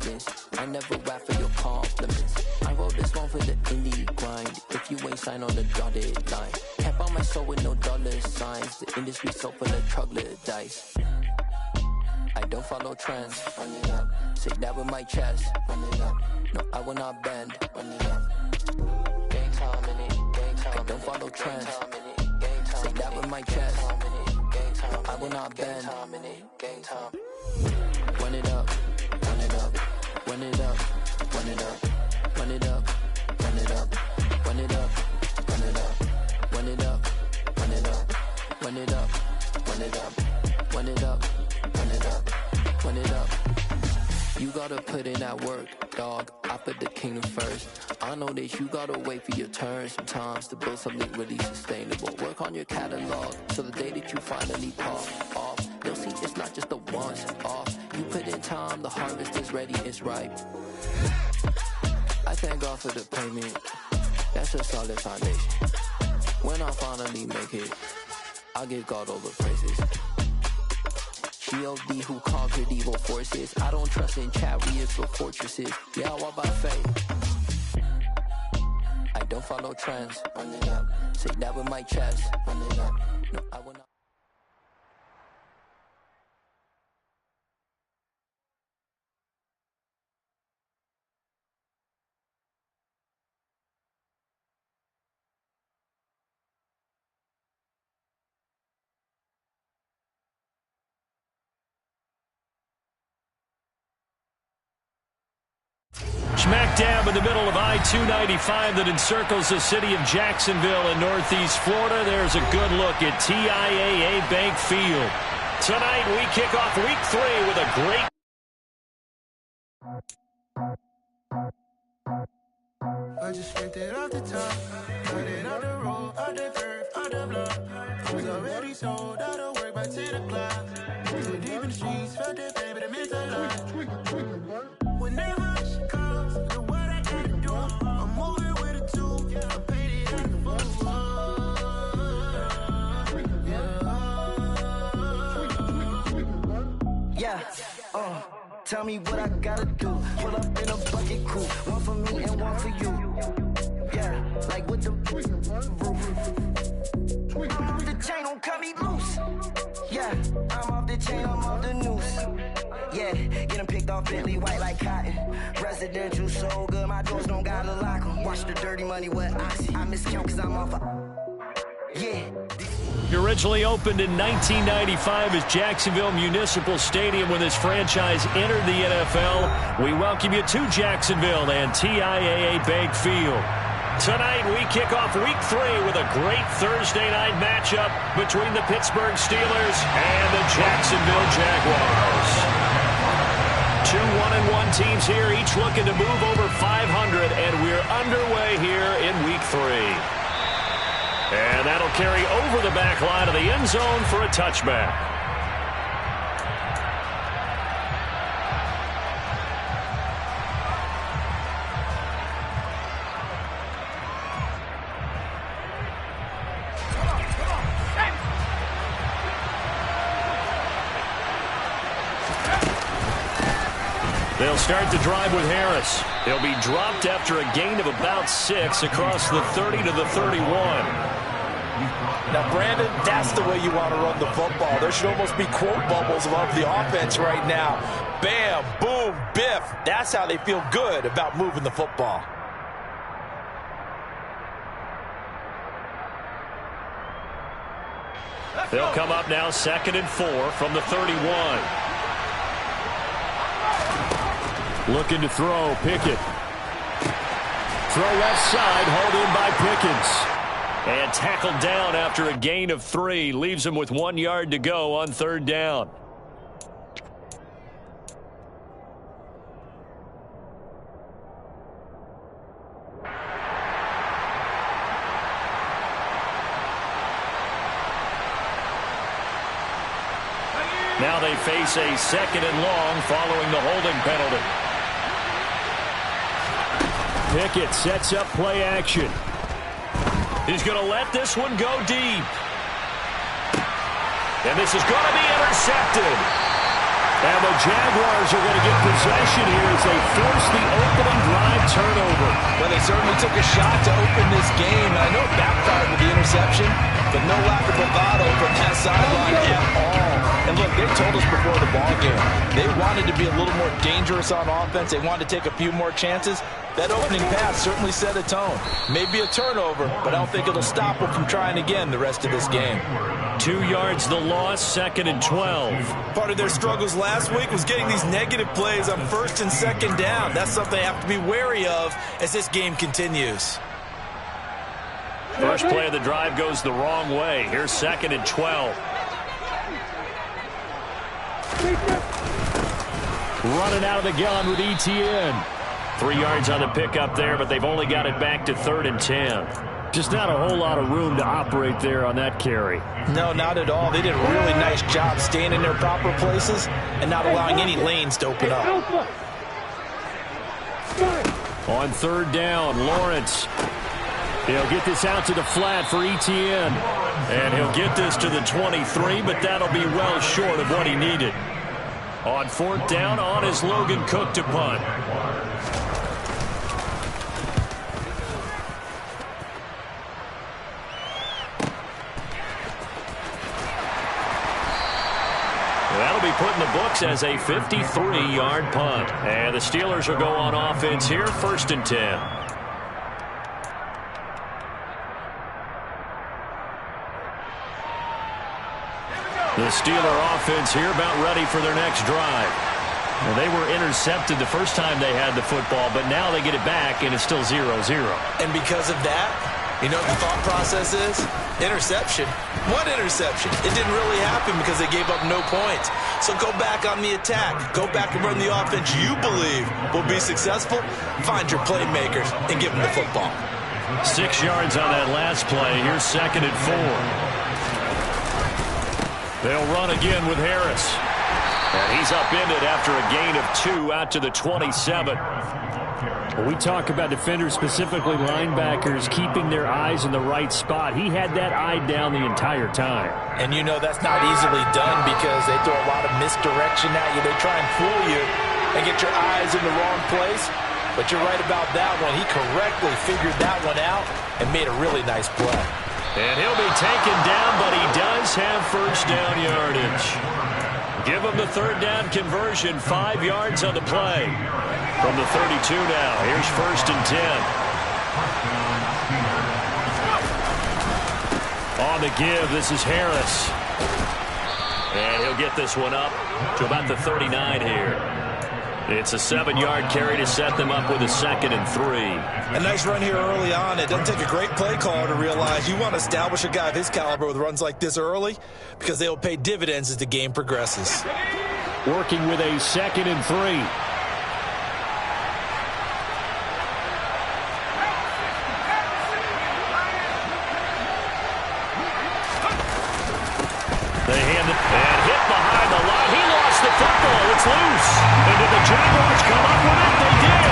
confidence. I never rap for your compliments. I wrote this one for the indie grind. If you ain't signed on the dotted line, can't buy my soul with no dollar signs. The industry so full of troglodytes. I don't follow trends. Run it up. Say that with my chest. Run it up. No, I will not bend. Run it up. Gang time in it. Gang time. I don't follow trends. Say that with my chest. No, I will not bend. Gang time. Run it up. Run it up. Run it up. Run it up. Run it up. Run it up. Run it up. Run it up. Run it up. Run it up. Run it up. Run it up. Run it up. Run it up, run it up. You gotta put in that work, dog. I put the kingdom first. I know that you gotta wait for your turn sometimes to build something really sustainable. Work on your catalog, so the day that you finally pop off, you'll see it's not just a once off. You put in time, the harvest is ready, it's ripe. I thank God for the payment. That's a solid foundation. When I finally make it, I'll give God all the praises. G.O.D. who conquered evil forces. I don't trust in chariots or fortresses. Yeah, I walk by faith. I don't follow trends. Run it up. Say that with my chest. Run it up. No, I will not. Smack dab in the middle of I-295 that encircles the city of Jacksonville in northeast Florida. There's a good look at TIAA Bank Field. Tonight we kick off week 3 with a great... I just ripped it off the top, put it on the road, on the curve, on the block. Was already sold, out of work by 10 o'clock. So deep in the streets, felt that baby, that meant a lot. Whenever she calls, the what I gotta do, I'm moving with a two, I paid it on the phone. Yeah, tell me what I gotta do. Pull up in a bucket crew, one for me and one for you. Yeah, like with the roof. I'm off the chain, don't cut me loose. Yeah, I'm off the chain, I'm off the noose. Yeah, get them picked off Bentley, white like cotton. Residential so good, my doors don't gotta lock them. Watch the dirty money with Oxy. I miscount cause I'm off a... Yeah. He originally opened in 1995 as Jacksonville Municipal Stadium when this franchise entered the NFL. We welcome you to Jacksonville and TIAA Bank Field. Tonight we kick off week 3 with a great Thursday night matchup between the Pittsburgh Steelers and the Jacksonville Jaguars. 2 1-1 teams here, each looking to move over 500, and we're underway here in week 3. And that'll carry over the back line of the end zone for a touchback. They'll start the drive with Harris. He'll be dropped after a gain of about 6 across the 30 to the 31. Now, Brandon, that's the way you want to run the football. There should almost be quote bubbles above the offense right now. Bam, boom, biff. That's how they feel good about moving the football. They'll come up now 2nd and 4 from the 31. Looking to throw, Pickett. Throw left side, hauled in by Pickens. And tackled down after a gain of 3. Leaves him with 1 yard to go on 3rd down. Now they face a 2nd and long following the holding penalty. Pickett sets up play action. He's going to let this one go deep. And this is going to be intercepted. And the Jaguars are going to get possession here as they force the opening drive turnover. Well, they certainly took a shot to open this game. I know it backfired with the interception, but no lack of bravado from that sideline at all. And look, they told us before the ball game, they wanted to be a little more dangerous on offense. They wanted to take a few more chances. That opening pass certainly set a tone. Maybe a turnover, but I don't think it'll stop them from trying again the rest of this game. 2 yards the loss, 2nd and 12. Part of their struggles last week was getting these negative plays on 1st and 2nd down. That's something they have to be wary of as this game continues. First play of the drive goes the wrong way. Here's 2nd and 12. Running out of the gun with Etienne. 3 yards on the pickup there, but they've only got it back to 3rd and 10. Just not a whole lot of room to operate there on that carry. No, not at all. They did a really nice job staying in their proper places and not allowing any lanes to open up. On 3rd down, Lawrence. He'll get this out to the flat for Etienne. And he'll get this to the 23, but that'll be well short of what he needed. On 4th down, on is Logan Cook to punt. That'll be put in the books as a 53-yard punt. And the Steelers will go on offense here, 1st and 10. The Steeler offense here about ready for their next drive. Well, they were intercepted the first time they had the football, but now they get it back, and it's still 0-0. And because of that, you know what the thought process is? Interception. What interception? It didn't really happen because they gave up no points. So go back on the attack. Go back and run the offense you believe will be successful. Find your playmakers and give them the football. 6 yards on that last play. Here's 2nd and 4. They'll run again with Harris. And he's upended after a gain of 2 out to the 27. When we talk about defenders, specifically linebackers, keeping their eyes in the right spot, he had that eye down the entire time. And you know that's not easily done because they throw a lot of misdirection at you. They try and fool you and get your eyes in the wrong place. But you're right about that one. He correctly figured that one out and made a really nice play. And he'll be taken down, but he does have 1st down yardage. Give him the 3rd down conversion, 5 yards on the play. From the 32 now, here's 1st and 10. On the give, this is Harris. And he'll get this one up to about the 39 here. It's a 7-yard carry to set them up with a 2nd and 3. A nice run here early on. It doesn't take a great play caller to realize you want to establish a guy of his caliber with runs like this early because they will pay dividends as the game progresses. Working with a 2nd and 3. They hand it and hit behind the line. He lost the football. It's loose. And did the Jaguars come up with it? They did.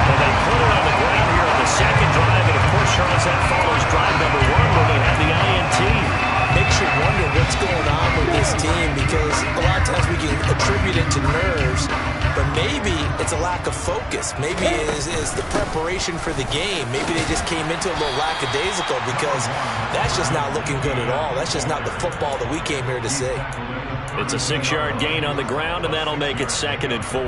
And they put it on the ground here on the 2nd drive. And of course, Charles, that follows drive number 1 where they had the INT. Makes you wonder what's going on with this team because a lot of times we can attribute it to nerves, but maybe it's a lack of focus. Maybe it is the preparation for the game. Maybe they just came into it a little lackadaisical because that's just not looking good at all. That's just not the football that we came here to see. It's a 6-yard gain on the ground, and that'll make it 2nd and 4.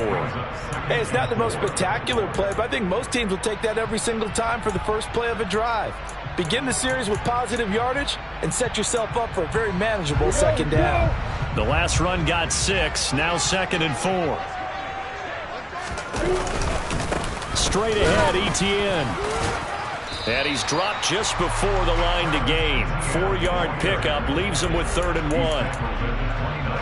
Hey, it's not the most spectacular play, but I think most teams will take that every single time for the first play of a drive. Begin the series with positive yardage and set yourself up for a very manageable 2nd down. The last run got 6, now 2nd and 4. Straight ahead, Etienne. And he's dropped just before the line to gain. 4-yard pickup leaves him with 3rd and 1.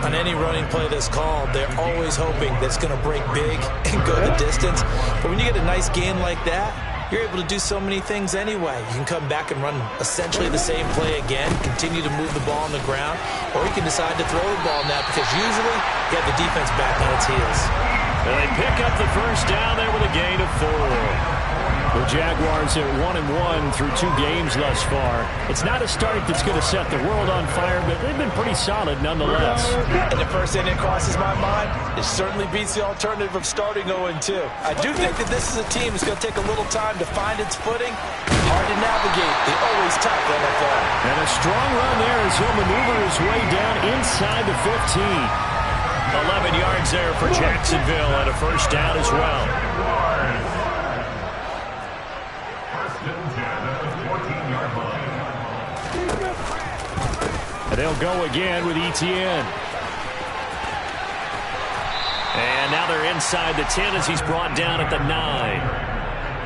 On any running play that's called, they're always hoping that it's going to break big and go the distance. But when you get a nice gain like that, you're able to do so many things anyway. You can come back and run essentially the same play again, continue to move the ball on the ground, or you can decide to throw the ball now because usually you have the defense back on its heels. And they pick up the 1st down there with a gain of 4. The Jaguars are 1-1 through 2 games thus far. It's not a start that's going to set the world on fire, but they've been pretty solid nonetheless. And the first thing that crosses my mind, it certainly beats the alternative of starting 0-2. I do think that this is a team that's going to take a little time to find its footing. Hard to navigate the always tough NFL. And a strong run there as he'll maneuver his way down inside the 15. 11 yards there for Jacksonville and a first down as well. And they'll go again with Etienne. And now they're inside the 10 as he's brought down at the 9.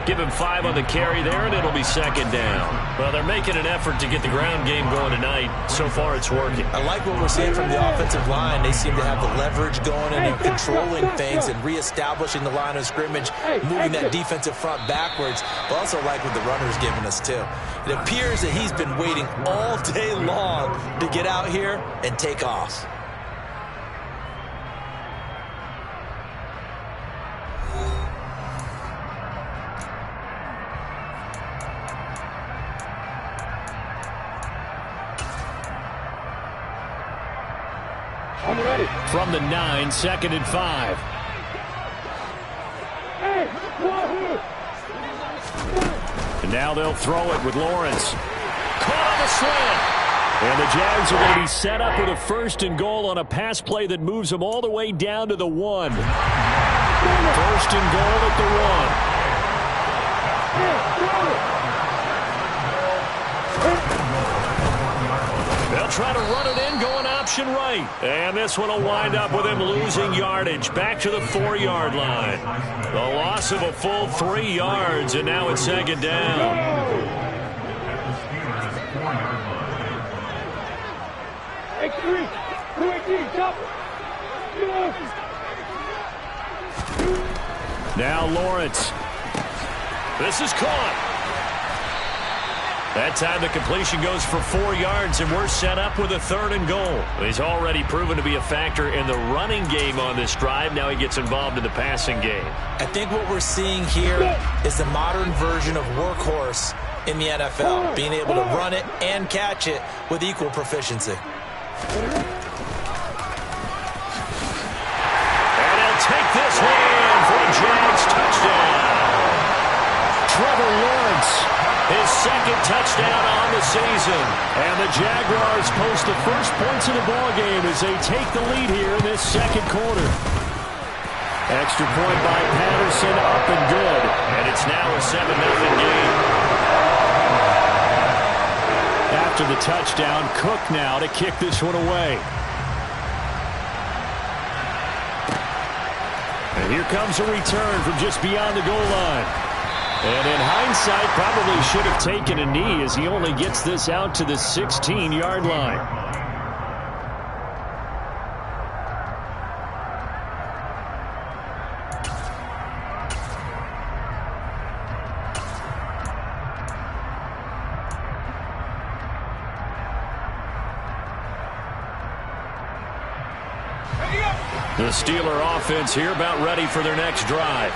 Give him 5 on the carry there, and it'll be second down. Well, they're making an effort to get the ground game going tonight. So far, it's working. I like what we're seeing from the offensive line. They seem to have the leverage going and they're controlling things and reestablishing the line of scrimmage, moving that defensive front backwards. But also like what the runner's giving us, too. It appears that he's been waiting all day long to get out here and take off. From the 9, 2nd and 5. And now they'll throw it with Lawrence. Caught on the slant. And the Jags are going to be set up with a 1st and goal on a pass play that moves them all the way down to the 1. 1st and goal at the 1. They'll try to run it in, going option right. And this one will wind up with him losing yardage. Back to the 4-yard line. The loss of a full 3 yards, and now it's second down. Now Lawrence. This is caught. That time the completion goes for 4 yards, and we're set up with a 3rd and goal. He's already proven to be a factor in the running game on this drive. Now he gets involved in the passing game. I think what we're seeing here is the modern version of workhorse in the NFL, being able to run it and catch it with equal proficiency. And he'll take this one for a Jags touchdown. Trevor Lawrence. His 2nd touchdown on the season. And the Jaguars post the first points of the ballgame as they take the lead here in this 2nd quarter. Extra point by Patterson, up and good. And it's now a 7-0 game. After the touchdown, Cook now to kick this one away. And here comes a return from just beyond the goal line. And in hindsight, probably should have taken a knee as he only gets this out to the 16-yard line. The Steeler offense here about ready for their next drive.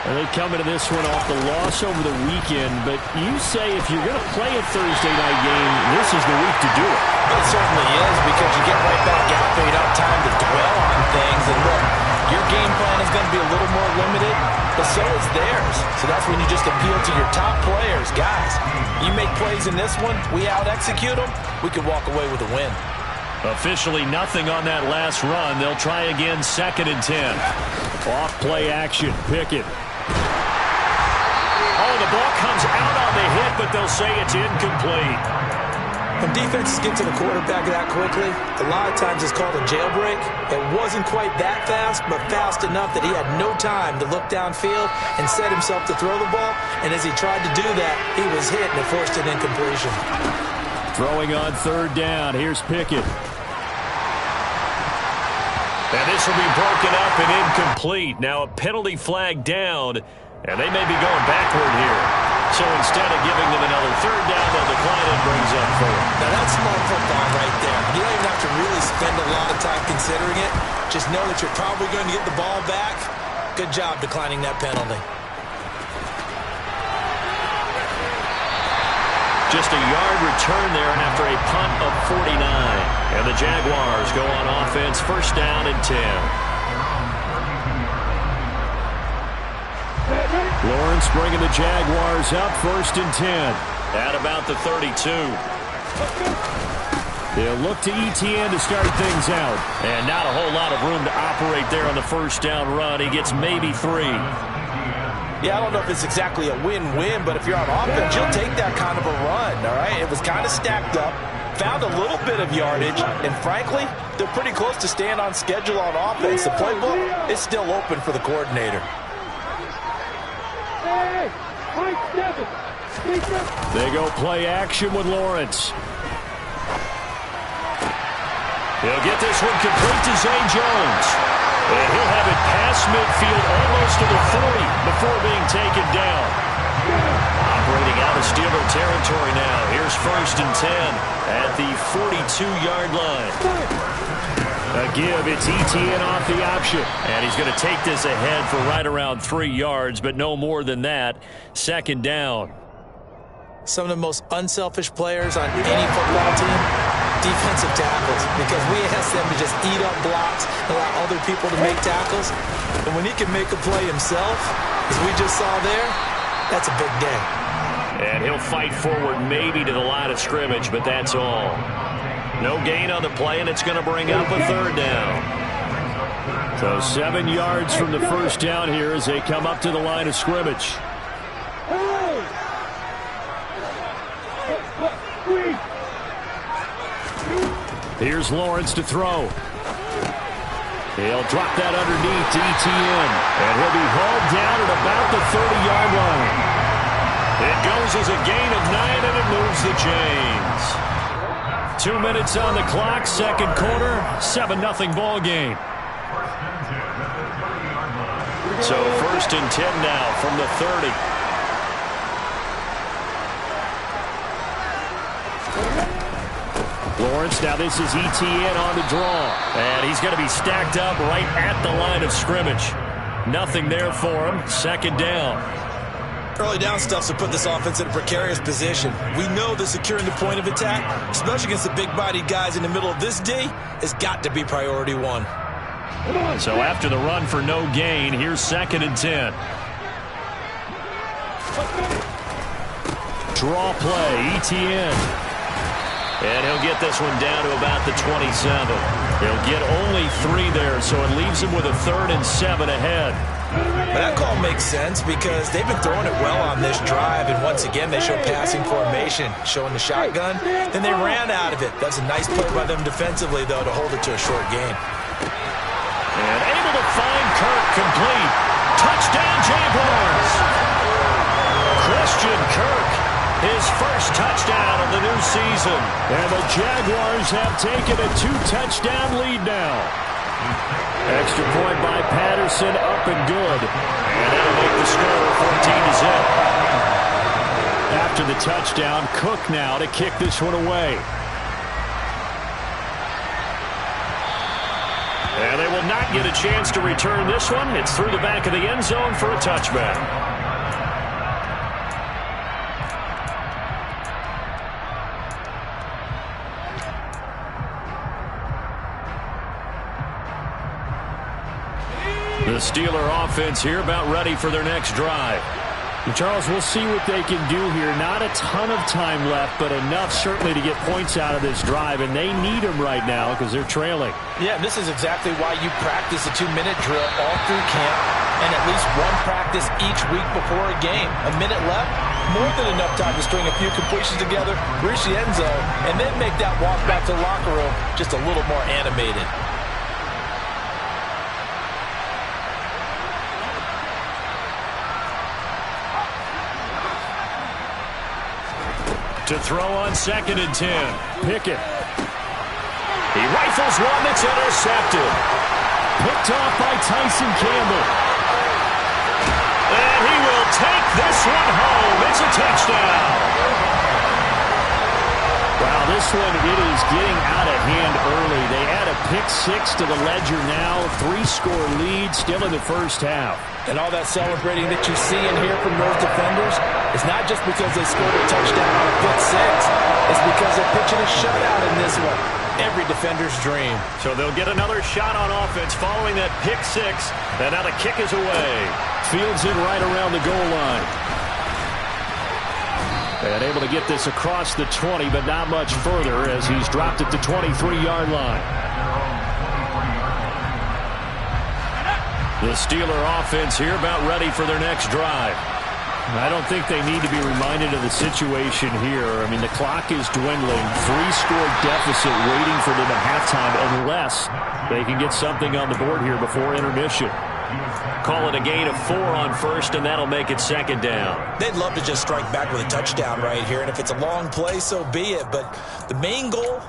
And they come into this one off the loss over the weekend, but you say if you're going to play a Thursday night game, this is the week to do it. It certainly is, because you get right back out there. You don't have time to dwell on things. And look, your game plan is going to be a little more limited, but so is theirs. So that's when you just appeal to your top players. Guys, you make plays in this one, we out-execute them, we could walk away with a win. Officially nothing on that last run. They'll try again, 2nd and 10. Off play action, Pickett. Oh, the ball comes out on the hit, but they'll say it's incomplete. When defenses get to the quarterback that quickly, a lot of times it's called a jailbreak. It wasn't quite that fast, but fast enough that he had no time to look downfield and set himself to throw the ball. And as he tried to do that, he was hit and it forced an incompletion. Throwing on 3rd down. Here's Pickett. And this will be broken up and incomplete. Now a penalty flag down, and they may be going backward here. So instead of giving them another 3rd down, they'll decline and brings up 4th. Now that's smart football right there. You don't even have to really spend a lot of time considering it. Just know that you're probably going to get the ball back. Good job declining that penalty. Just a yard return there after a punt of 49. And the Jaguars go on offense, first down and 10. Lawrence bringing the Jaguars up, first and 10. At about the 32. They'll look to ETN to start things out. And not a whole lot of room to operate there on the first down run. He gets maybe 3. Yeah, I don't know if it's exactly a win-win, but if you're on offense, you'll take that kind of a run, all right? It was kind of stacked up, found a little bit of yardage, and frankly, they're pretty close to staying on schedule on offense. The playbook is still open for the coordinator. They go play action with Lawrence. He'll get this one complete to Zay Jones. And he'll have it past midfield almost to the 40 before being taken down. Operating out of Steeler territory now. Here's first and 10 at the 42-yard line. A give, it's ETN off the option. And he's going to take this ahead for right around 3 yards, but no more than that. Second down. Some of the most unselfish players on any football team, defensive tackles, because we ask them to just eat up blocks, allow other people to make tackles. And when he can make a play himself, as we just saw there, that's a big day. And he'll fight forward maybe to the line of scrimmage, but that's all. No gain on the play, and it's going to bring up a third down. So 7 yards from the first down here as they come up to the line of scrimmage. Here's Lawrence to throw. He'll drop that underneath to ETN. And he'll be hauled down at about the 30-yard line. It goes as a gain of 9, and it moves the chains. 2 minutes on the clock, second quarter, 7-0 ball game. So first and 10 now from the 30. Lawrence, now this is ETN on the draw. And he's going to be stacked up right at the line of scrimmage. Nothing there for him. Second down. Early down stuff to put this offense in a precarious position. We know that securing the point of attack, especially against the big-bodied guys in the middle of this D, has got to be priority 1. So after the run for no gain, here's second and 10. Draw play, ETN. And he'll get this one down to about the 27. He'll get only 3 there, so it leaves him with a 3rd and 7 ahead. But that call makes sense because they've been throwing it well on this drive, and once again they show passing formation, showing the shotgun. Then they ran out of it. That's a nice play by them defensively, though, to hold it to a short gain. And able to find Kirk complete. Touchdown, Jaguars! Christian Kirk, his first touchdown of the new season. And the Jaguars have taken a 2-touchdown lead now. Extra point by Patterson, up and good. And that'll make the score 14-0. After the touchdown, Cook now to kick this one away. And they will not get a chance to return this one. It's through the back of the end zone for a touchback. The Steeler offense here about ready for their next drive. And Charles, we'll see what they can do here. Not a ton of time left, but enough certainly to get points out of this drive, and they need them right now because they're trailing. Yeah, and this is exactly why you practice a 2-minute drill all through camp and at least one practice each week before a game. A minute left, more than enough time to string a few completions together, reach the end zone, and then make that walk back to the locker room just a little more animated. To throw on second and 10. Pickett. He rifles one that's intercepted. Picked off by Tyson Campbell. And he will take this one home. It's a touchdown. Wow, this one, it is getting out of hand early. They add a pick-6 to the ledger now. 3-score lead still in the first half. And all that celebrating that you see and hear from those defenders is not just because they scored a touchdown on a pick-6. It's because they're pitching a shutout in this one. Every defender's dream. So they'll get another shot on offense following that pick-6. And now the kick is away. Fields it right around the goal line. And able to get this across the 20, but not much further as he's dropped at the 23-yard line. The Steeler offense here about ready for their next drive. I don't think they need to be reminded of the situation here. I mean, the clock is dwindling. 3-score deficit waiting for them at halftime unless they can get something on the board here before intermission. Call it a gain of 4 on first, and that'll make it second down. They'd love to just strike back with a touchdown right here, and if it's a long play, so be it. But the main goal,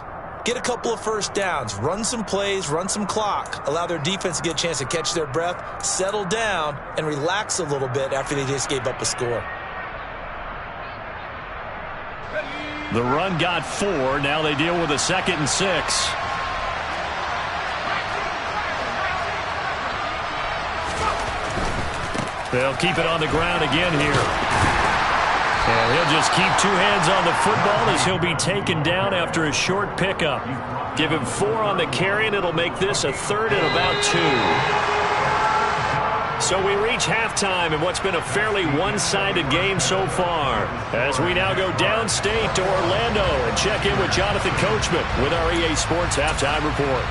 get a couple of first downs, run some plays, run some clock, allow their defense to get a chance to catch their breath, settle down, and relax a little bit after they just gave up a score. The run got 4. Now they deal with a 2nd and 6. They'll keep it on the ground again here. And he'll just keep 2 hands on the football as he'll be taken down after a short pickup. Give him 4 on the carry, and it'll make this a 3rd and about 2. So we reach halftime in what's been a fairly one-sided game so far. As we now go downstate to Orlando and check in with Jonathan Coachman with our EA Sports Halftime Report.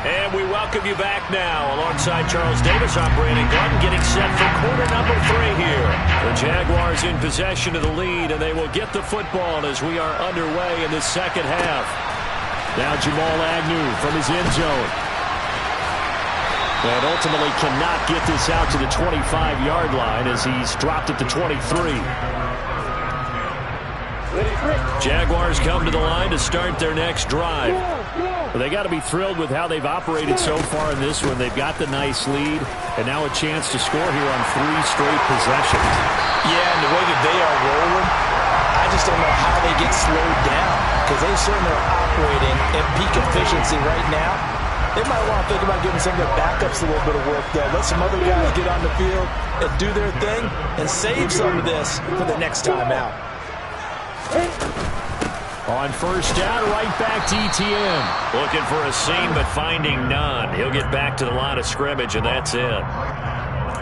And we welcome you back now. Alongside Charles Davis, I'm Brandon Gordon, getting set for quarter number 3 here. The Jaguars in possession of the lead, and they will get the football as we are underway in the second half. Now Jamal Agnew from his end zone. And ultimately cannot get this out to the 25-yard line as he's dropped at the 23. Jaguars come to the line to start their next drive. Well, they got to be thrilled with how they've operated so far in this one. They've got the nice lead, and now a chance to score here on 3 straight possessions. Yeah, and the way that they are rolling, I just don't know how they get slowed down, because they certainly are operating at peak efficiency right now. They might want to think about giving some of their backups a little bit of work, though. Let some other guys get on the field and do their thing and save some of this for the next time out. On first down, right back to Etienne. Looking for a seam, but finding none. He'll get back to the line of scrimmage, and that's it.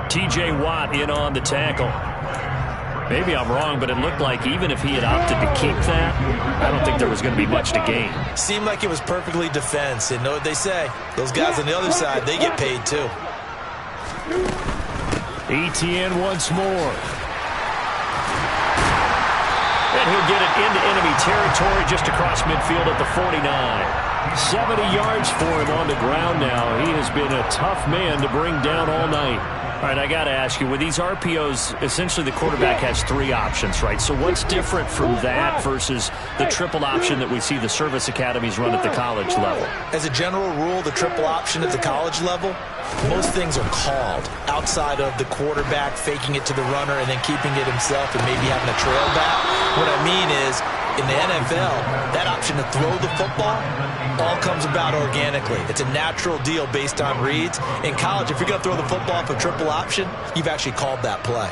T.J. Watt in on the tackle. Maybe I'm wrong, but it looked like even if he had opted to keep that, I don't think there was going to be much to gain. Seemed like it was perfectly defense, and know what they say. Those guys on the other side, they get paid too. Etienne once more. And he'll get it into enemy territory just across midfield at the 49. 70 yards for him on the ground now. He has been a tough man to bring down all night. All right, I got to ask you, with these RPOs, essentially the quarterback has 3 options, right? So what's different from that versus the triple option that we see the service academies run at the college level? As a general rule, the triple option at the college level, most things are called outside of the quarterback faking it to the runner and then keeping it himself and maybe having a trail back. What I mean is, in the NFL, that option to throw the football all comes about organically. It's a natural deal based on reads. In college, if you're going to throw the football for triple option, you've actually called that play.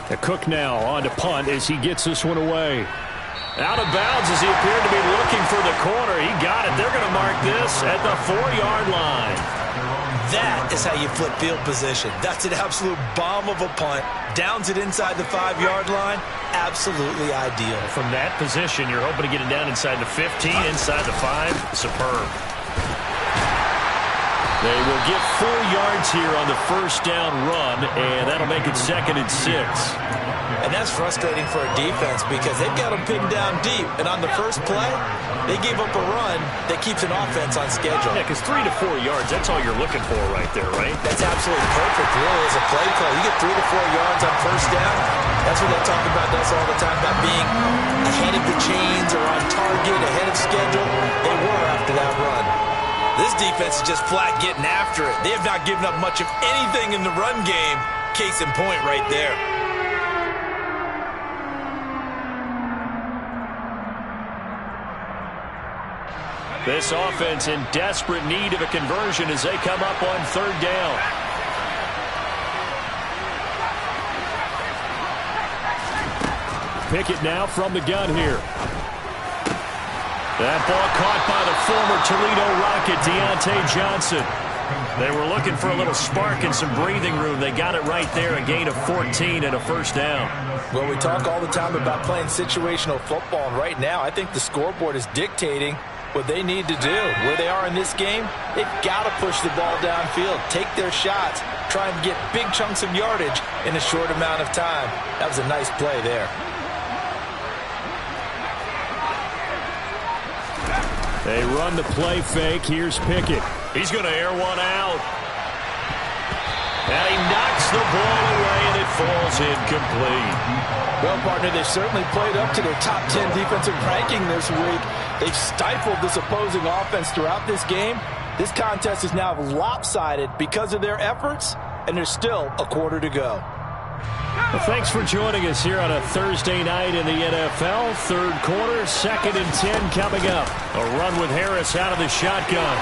The Cook now on to punt as he gets this one away. Out of bounds as he appeared to be looking for the corner. He got it. They're going to mark this at the 4-yard line. That is how you flip field position. That's an absolute bomb of a punt. Downs it inside the 5-yard line. Absolutely ideal. From that position, you're hoping to get it down inside the 15, inside the 5. Superb. They will get 4 yards here on the first down run, and that'll make it 2nd and 6. And that's frustrating for a defense because they've got them pinned down deep. And on the first play, they gave up a run that keeps an offense on schedule. Yeah, because 3 to 4 yards, that's all you're looking for right there, right? That's absolutely perfect, really, as a play call. You get 3 to 4 yards on first down. That's what they talk about us all the time, about being ahead of the chains or on target, ahead of schedule. They were after that run. This defense is just flat getting after it. They have not given up much of anything in the run game. Case in point right there. This offense in desperate need of a conversion as they come up on third down. Pickett now from the gun here. That ball caught by the former Toledo Rocket, Deontay Johnson. They were looking for a little spark and some breathing room. They got it right there, a gain of 14 and a first down. Well, we talk all the time about playing situational football, and right now I think the scoreboard is dictating what they need to do. Where they are in this game, they've got to push the ball downfield, take their shots, try and get big chunks of yardage in a short amount of time. That was a nice play there. They run the play fake. Here's Pickett. He's going to air one out. And he knocks the ball away, and it falls incomplete. Well, partner, they certainly played up to their top 10 defensive ranking this week. They've stifled this opposing offense throughout this game. This contest is now lopsided because of their efforts, and there's still a quarter to go. Well, thanks for joining us here on a Thursday night in the NFL. Third quarter, 2nd and 10 coming up. A run with Harris out of the shotgun.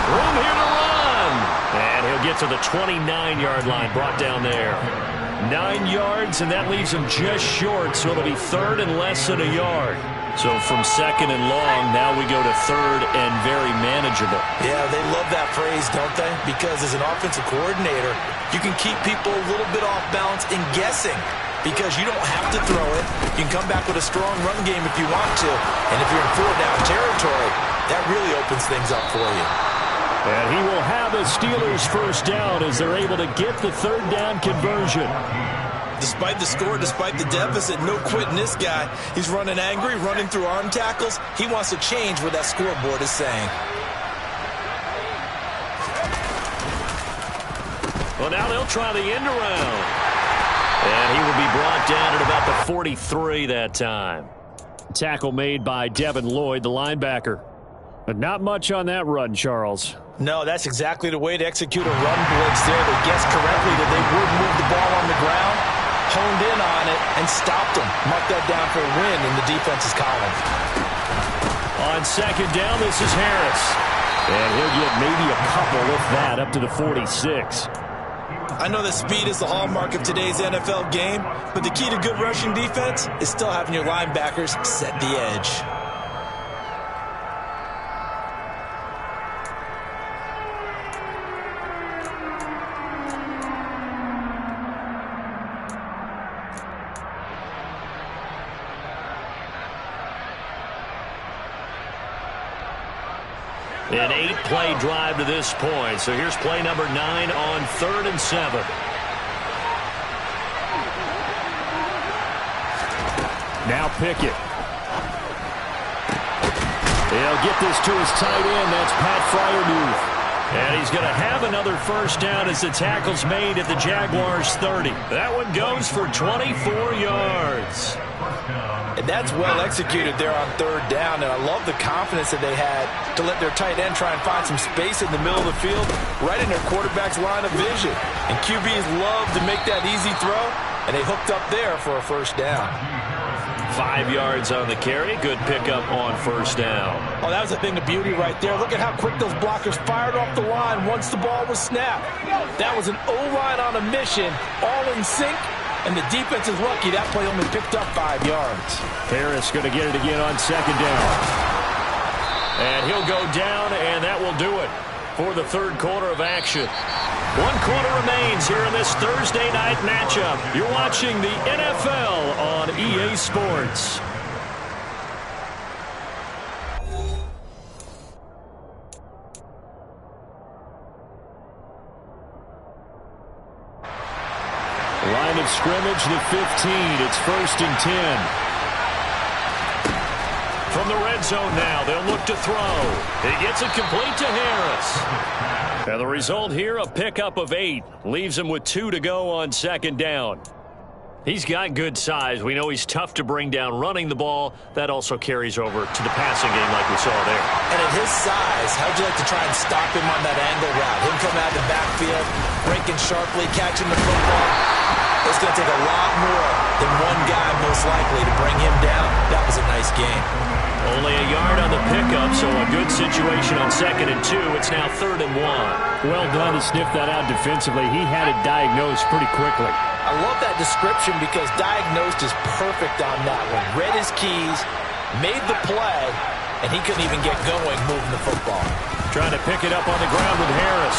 Room here to run. And he'll get to the 29-yard line, brought down there. 9 yards, and that leaves him just short, so it'll be third and less than a yard. So from 2nd and long, now we go to 3rd and very manageable. Yeah, they love that phrase, don't they? Because as an offensive coordinator, you can keep people a little bit off balance in guessing because you don't have to throw it. You can come back with a strong run game if you want to. And if you're in 4-down territory, that really opens things up for you. And he will have the Steelers first down as they're able to get the third down conversion. Despite the score, despite the deficit, no quitting this guy. He's running angry, running through arm tackles. He wants to change what that scoreboard is saying. Well, now they'll try the end around. And he will be brought down at about the 43 that time. Tackle made by Devin Lloyd, the linebacker. But not much on that run, Charles. No, that's exactly the way to execute a run blitz there. They guessed correctly that they would move the ball on the ground, honed in on it, and stopped them. Mark that down for a win in the defense's column. On 2nd down, this is Harris. And he'll get maybe a couple, if that, up to the 46. I know that speed is the hallmark of today's NFL game, but the key to good rushing defense is still having your linebackers set the edge. An 8-play drive to this point. So here's play number 9 on 3rd and 7. Now Pickett. He'll get this to his tight end. That's Pat Freiermuth. And he's going to have another first down as the tackle's made at the Jaguars' 30. That one goes for 24 yards. And that's well executed there on 3rd down, and I love the confidence that they had to let their tight end try and find some space in the middle of the field, right in their quarterback's line of vision. And QBs love to make that easy throw, and they hooked up there for a first down. 5 yards on the carry. Good pickup on first down. Oh, that was a thing of beauty right there. Look at how quick those blockers fired off the line once the ball was snapped. That was an O-line on a mission, all in sync. And the defense is lucky that play only picked up 5 yards. Harris going to get it again on 2nd down. And he'll go down, and that will do it for the 3rd quarter of action. 1 quarter remains here in this Thursday night matchup. You're watching the NFL on EA Sports. Line of scrimmage, the 15. It's 1st and 10. From the red zone now, they'll look to throw. He gets it complete to Harris. And the result here, a pickup of 8. Leaves him with 2 to go on 2nd down. He's got good size. We know he's tough to bring down running the ball. That also carries over to the passing game like we saw there. And at his size, how'd you like to try and stop him on that angle route? Him coming out of the backfield, breaking sharply, catching the football. It's going to take a lot more than one guy most likely to bring him down. That was a nice game. Only a yard on the pickup, so a good situation on 2nd and 2. It's now 3rd and 1. Well done to sniff that out defensively. He had it diagnosed pretty quickly. I love that description because diagnosed is perfect on that one. Read his keys, made the play, and he couldn't even get going moving the football. Trying to pick it up on the ground with Harris.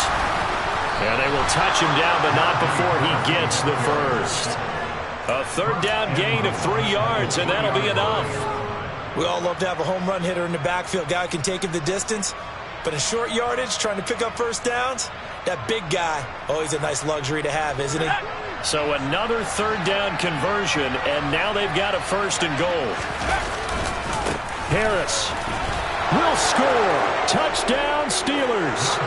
And they will touch him down, but not before he gets the first. A 3rd down gain of 3 yards, and that'll be enough. We all love to have a home run hitter in the backfield. Guy can take him the distance. But in short yardage, trying to pick up first downs, that big guy, always a nice luxury to have, isn't he? So another 3rd down conversion, and now they've got a 1st and goal. Harris will score. Touchdown, Steelers.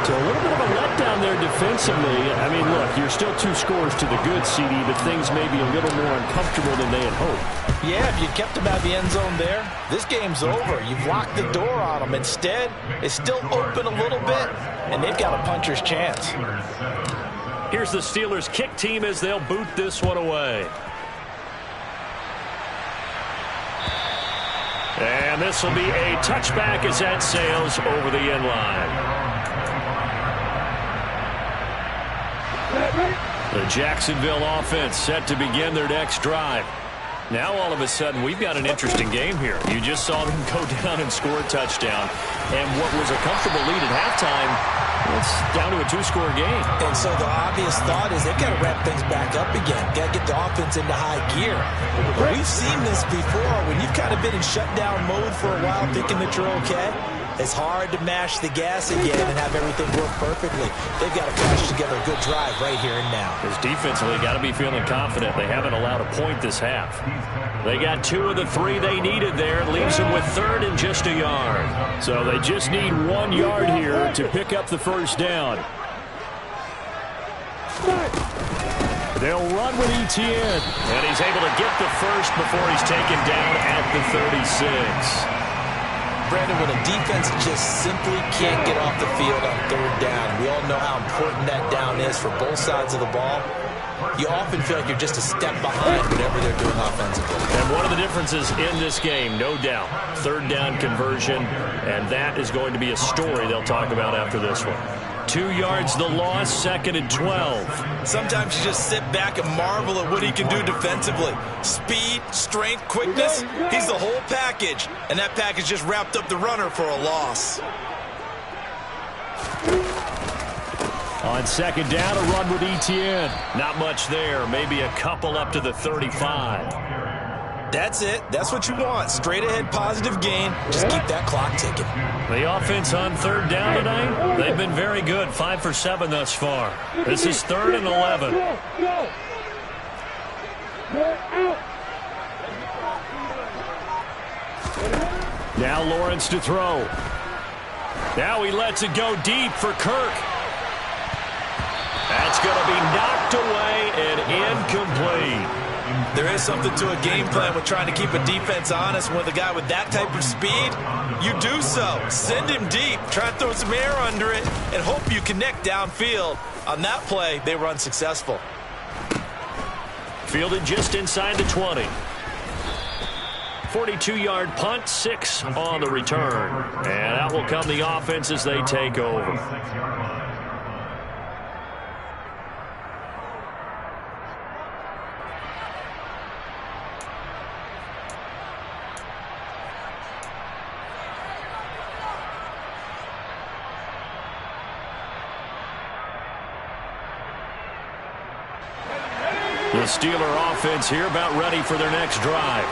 So a little bit of a letdown there defensively. I mean, look, you're still 2 scores to the good, CD, but things may be a little more uncomfortable than they had hoped. Yeah, if you kept them out of the end zone there, this game's over. You've locked the door on them. Instead, it's still open a little bit, and they've got a puncher's chance. Here's the Steelers kick team as they'll boot this one away. And this will be a touchback as that sails over the end line. The Jacksonville offense set to begin their next drive. Now all of a sudden we've got an interesting game here. You just saw them go down and score a touchdown. And what was a comfortable lead at halftime, it's down to a 2-score game. And so the obvious thought is they've got to ramp things back up again. Got to get the offense into high gear. But we've seen this before. When you've kind of been in shutdown mode for a while thinking that you're okay, it's hard to mash the gas again and have everything work perfectly. They've got to patch together a good drive right here and now. Because defensively, got to be feeling confident. They haven't allowed a point this half. They got 2 of the 3 they needed there. Leaves them with 3rd and just a yard. So they just need 1 yard here to pick up the first down. They'll run with Etienne. And he's able to get the first before he's taken down at the 36. Brandon, when a defense just simply can't get off the field on 3rd down, we all know how important that down is for both sides of the ball. You often feel like you're just a step behind whatever they're doing offensively. And one of the differences in this game, no doubt, 3rd down conversion, and that is going to be a story they'll talk about after this one. 2 yards the loss, 2nd and 12. Sometimes you just sit back and marvel at what he can do defensively. Speed, strength, quickness, he's the whole package. And that package just wrapped up the runner for a loss. On 2nd down, a run with Etienne. Not much there, maybe a couple up to the 35. That's it. That's what you want. Straight ahead, positive gain. Just keep that clock ticking. The offense on 3rd down tonight, they've been very good. 5 for 7 thus far. This is 3rd and 11. Now Lawrence to throw. Now he lets it go deep for Kirk. That's going to be knocked away and incomplete. There is something to a game plan with trying to keep a defense honest. With a guy with that type of speed, you do so. Send him deep. Try and throw some air under it and hope you connect downfield. On that play, they were unsuccessful. Fielded just inside the 20. 42-yard punt, 6 on the return. And out will come the offense as they take over. The Steeler offense here about ready for their next drive.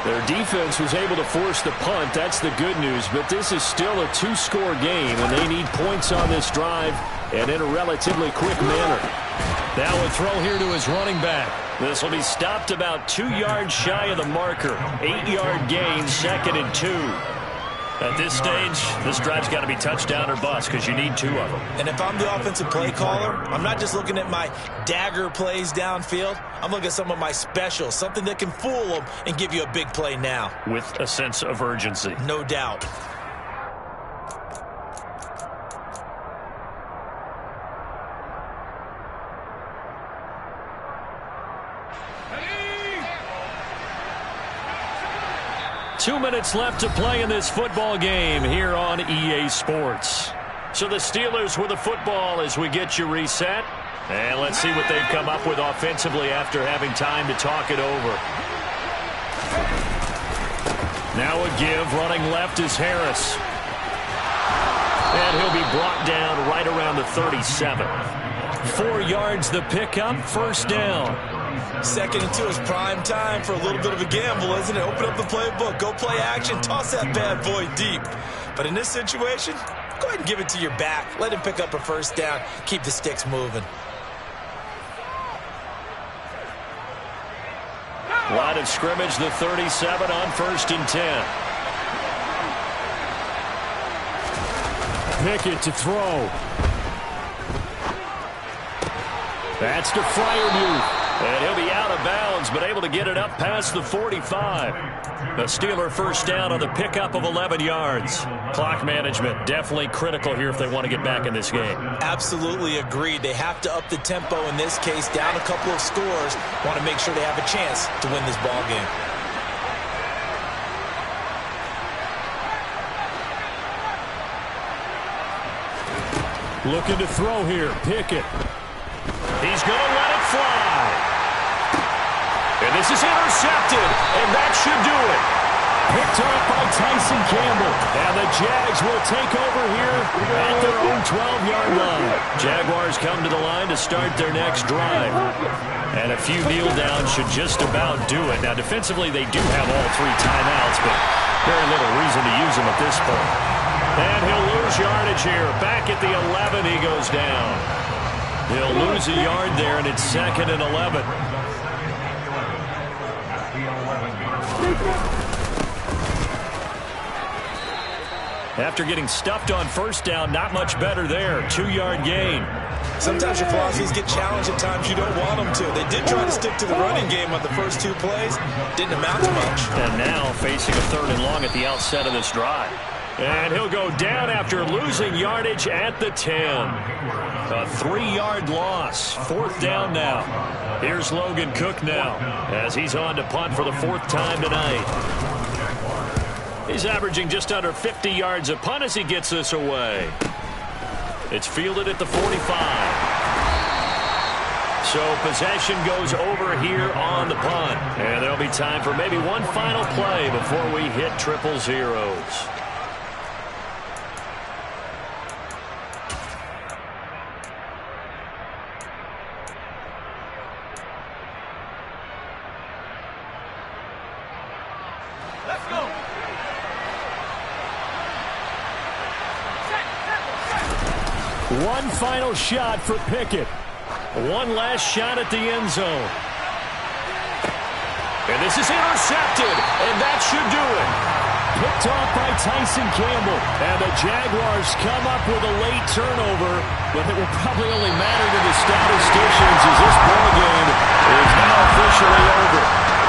Their defense was able to force the punt. That's the good news. But this is still a 2-score game, and they need points on this drive and in a relatively quick manner. Now a throw here to his running back. This will be stopped about 2 yards shy of the marker. 8-yard gain, 2nd and 2. At this stage, this drive's got to be touchdown or bust because you need 2 of them. And if I'm the offensive play caller, I'm not just looking at my dagger plays downfield. I'm looking at some of my specials, something that can fool them and give you a big play now. With a sense of urgency. No doubt. Two minutes left to play in this football game here on EA Sports. So the Steelers with the football as we get you reset. And let's see what they've come up with offensively after having time to talk it over. Now a give. Running left is Harris. And he'll be brought down right around the 37. 4 yards the pickup. First down. 2nd and 2 is prime time for a little bit of a gamble, isn't it? Open up the playbook, go play action, toss that bad boy deep. But in this situation, go ahead and give it to your back. Let him pick up a first down. Keep the sticks moving. Line of scrimmage, the 37 on 1st and 10. Pickett to throw. That's to Freiermuth. And he'll be out of bounds, but able to get it up past the 45. The Steeler first down on the pickup of 11 yards. Clock management definitely critical here if they want to get back in this game. Absolutely agreed. They have to up the tempo in this case, down a couple of scores. Want to make sure they have a chance to win this ball game. Looking to throw here, Pickett. He's going to let it fly. And this is intercepted, and that should do it. Picked up by Tyson Campbell. And the Jags will take over here at their own 12-yard line. Jaguars come to the line to start their next drive. And a few kneel downs should just about do it. Now, defensively, they do have all 3 timeouts, but very little reason to use them at this point. And he'll lose yardage here. Back at the 11, he goes down. He'll lose a yard there, and it's 2nd and 11. After getting stuffed on first down, not much better there. 2-yard gain. Sometimes your philosophies get challenged at times you don't want them to. They did try to stick to the running game on the first 2 plays. Didn't amount to much. And now facing a 3rd and long at the outset of this drive. And he'll go down after losing yardage at the 10. A 3-yard loss. 4th down now. Here's Logan Cook now as he's on to punt for the 4th time tonight. He's averaging just under 50 yards a punt as he gets this away. It's fielded at the 45. So possession goes over here on the punt. And there'll be time for maybe one final play before we hit 000. One final shot for Pickett. One last shot at the end zone. And this is intercepted, and that should do it. Picked off by Tyson Campbell. And the Jaguars come up with a late turnover, but it will probably only matter to the statisticians.